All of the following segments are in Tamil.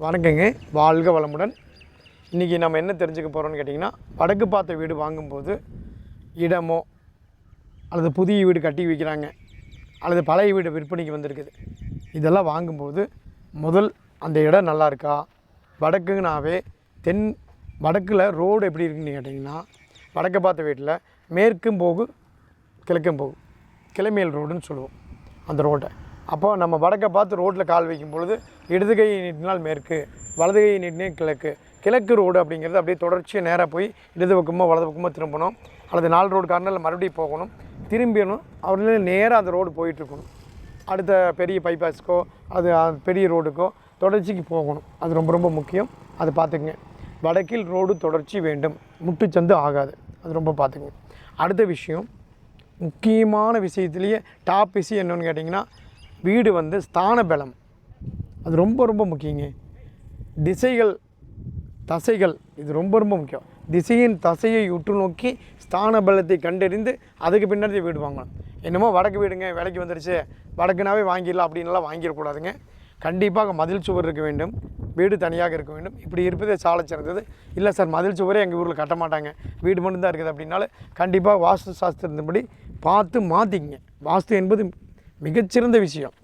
வணக்கங்க, வாழ்க வளமுடன். இன்றைக்கி நம்ம என்ன தெரிஞ்சுக்க போகிறோம்னு கேட்டிங்கன்னா, வடக்கு பார்த்த வீடு வாங்கும்போது இடமோ அல்லது புதிய வீடு கட்டி வைக்கிறாங்க அல்லது பழைய வீடு விற்பனைக்கு வந்திருக்குது, இதெல்லாம் வாங்கும்போது முதல் அந்த இடம் நல்லா இருக்கா? வடக்குனாவே வடக்கில் ரோடு எப்படி இருக்குன்னு கேட்டிங்கன்னா, வடக்கு பார்த்த வீட்டில் மேற்கும் போகும் கிழக்கும் போகும், கிழமேல் ரோடுன்னு சொல்லுவோம் அந்த ரோட்டை. அப்போ நம்ம வடக்கை பார்த்து ரோட்டில் கால் வைக்கும் பொழுது இடது கையை நீட்டினால் மேற்கு, வலது கையை நீட்டினே கிழக்கு ரோடு அப்படிங்கிறது அப்படியே தொடர்ச்சியாக நேராக போய் இடது பக்கமோ வலது பக்கமோ திரும்பணும், அல்லது 4 ரோடு கார்னரில் மறுபடியும் போகணும், திரும்பியணும். அவர்களே நேராக அந்த ரோடு போயிட்டுருக்கணும். அடுத்த பெரிய பைபாஸ்க்கோ அது பெரிய ரோடுக்கோ தொடர்ச்சிக்கு போகணும். அது ரொம்ப ரொம்ப முக்கியம். அது பார்த்துக்குங்க. வடக்கில் ரோடு தொடர்ச்சி வேண்டும், முட்டுச்சந்து ஆகாது. அது ரொம்ப பார்த்துக்குங்க. அடுத்த விஷயம், முக்கியமான விஷயத்துலேயே டாப் விஷயம் என்னென்னு கேட்டிங்கன்னா, வீடு ஸ்தான பலம். அது ரொம்ப ரொம்ப முக்கியங்க. திசைகள் தசைகள் இது ரொம்ப ரொம்ப முக்கியம். திசையின் தசையை உற்று நோக்கி ஸ்தான பலத்தை கண்டறிந்து அதுக்கு பின்னாடி வீடு வாங்கணும். என்னமோ வடக்கு வீடுங்க விலைக்கு வந்துடுச்சு, வடக்குனாவே வாங்கிடலாம் அப்படின்லாம் வாங்கிடக்கூடாதுங்க. கண்டிப்பாக மதில் சுவர் இருக்க வேண்டும், வீடு தனியாக இருக்க வேண்டும். இப்படி இருப்பதே சாலை சிறந்தது. இல்லை சார், மதில் சுவரே எங்கள் ஊரில் கட்ட மாட்டாங்க, வீடு மட்டும்தான் இருக்குது அப்படின்னாலும் கண்டிப்பாக வாஸ்து சாஸ்திரத்தின்படி பார்த்து மாற்றிக்கங்க. வாஸ்து என்பது மிகச்சிறந்த விஷயம்.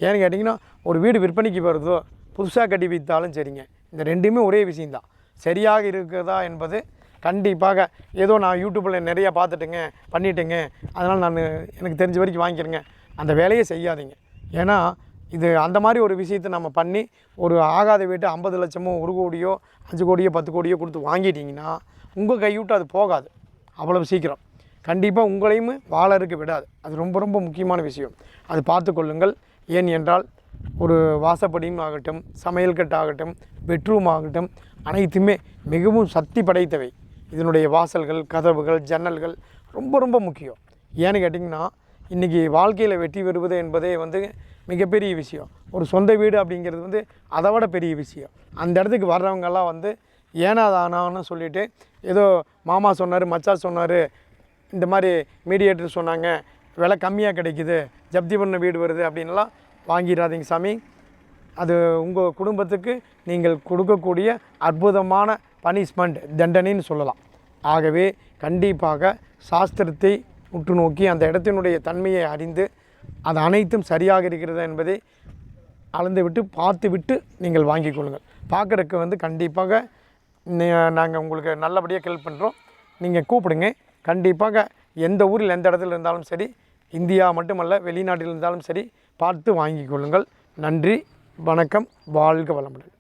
ஏன்னு கேட்டிங்கன்னா, ஒரு வீடு விற்பனைக்கு வருதோ புதுசாக கட்டி வைத்தாலும் சரிங்க, இந்த ரெண்டுமே ஒரே விஷயந்தான். சரியாக இருக்கிறதா என்பது கண்டிப்பாக ஏதோ நான் யூடியூப்பில் நிறையா பார்த்துட்டுங்க பண்ணிட்டேங்க, அதனால் எனக்கு தெரிஞ்ச வரைக்கும் வாங்கிக்கிறேங்க, அந்த வேலையை செய்யாதீங்க. ஏன்னா இது அந்த மாதிரி ஒரு விஷயத்தை நம்ம பண்ணி ஒரு ஆகாத வீட்டை 50 லட்சமோ 1 கோடியோ 5 கோடியோ 10 கோடியோ கொடுத்து வாங்கிட்டீங்கன்னா உங்கள் கைவிட்டு அது போகாது அவ்வளவு சீக்கிரம். கண்டிப்பாக உங்களையும் வாழ இருக்க விடாது. அது ரொம்ப ரொம்ப முக்கியமான விஷயம். அது பார்த்து கொள்ளுங்கள். ஏன் என்றால், ஒரு வாசப்படியும் ஆகட்டும், சமையல் கட்டாகட்டும், பெட்ரூம் ஆகட்டும், அனைத்துமே மிகவும் சக்தி படைத்தவை. இதனுடைய வாசல்கள், கதவுகள், ஜன்னல்கள் ரொம்ப ரொம்ப முக்கியம். ஏன்னு கேட்டிங்கன்னா, இன்றைக்கி வாழ்க்கையில் வெற்றி பெறுவது என்பதே மிகப்பெரிய விஷயம். ஒரு சொந்த வீடு அப்படிங்கிறது அதை விட பெரிய விஷயம். அந்த இடத்துக்கு வர்றவங்கெல்லாம் ஏனாதானான்னு சொல்லிவிட்டு ஏதோ மாமா சொன்னார், மச்சா சொன்னார், இந்த மாதிரி மீடியேட்டர் சொன்னாங்க, விலை கம்மியாக கிடைக்குது, ஜப்தி பண்ண வீடு வருது அப்படின்லாம் வாங்கிடாதீங்க சாமி. அது உங்கள் குடும்பத்துக்கு நீங்கள் கொடுக்கக்கூடிய அற்புதமான பனிஷ்மெண்ட், தண்டனைன்னு சொல்லலாம். ஆகவே கண்டிப்பாக சாஸ்திரத்தை உற்று நோக்கி அந்த இடத்தினுடைய தன்மையை அறிந்து அது அனைத்தும் சரியாக இருக்கிறதா என்பதை அளந்து விட்டு பார்த்து விட்டு நீங்கள் வாங்கி கொள்ளுங்கள். பார்க்குறதுக்கு கண்டிப்பாக நாங்கள் உங்களுக்கு நல்லபடியாக ஹெல்ப் பண்ணுறோம். நீங்கள் கூப்பிடுங்க. கண்டிப்பாக எந்த ஊரில் எந்த இடத்துல இருந்தாலும் சரி, இந்தியா மட்டுமல்ல வெளிநாட்டில் இருந்தாலும் சரி, பார்த்து வாங்கி கொள்ளுங்கள். நன்றி, வணக்கம், வாழ்க வளமுடன்.